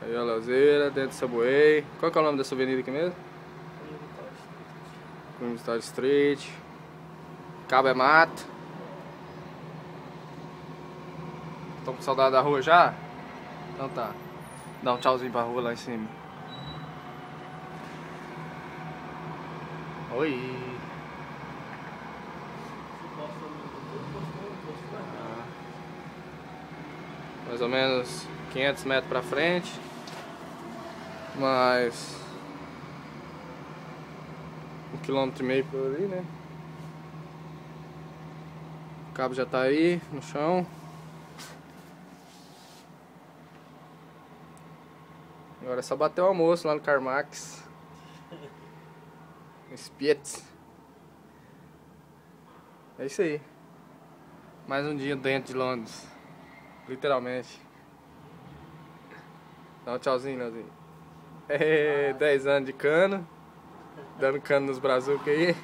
Aí, ó, Leozeira, dentro do Subway. Qual que é o nome dessa avenida aqui mesmo? University Street. Cabo é mato. Estão com saudade da rua já? Então tá. Dá um tchauzinho pra rua lá em cima. Oi. Mais ou menos 500 metros pra frente. Mais 1,5 km por ali, né? O cabo já tá aí no chão. Agora é só bater o almoço lá no Carmax. Spitz. É isso aí. Mais um dia dentro de Londres. Literalmente. Dá um tchauzinho, Leozinho. 10 anos de cano. Dando cano nos brazucas aí.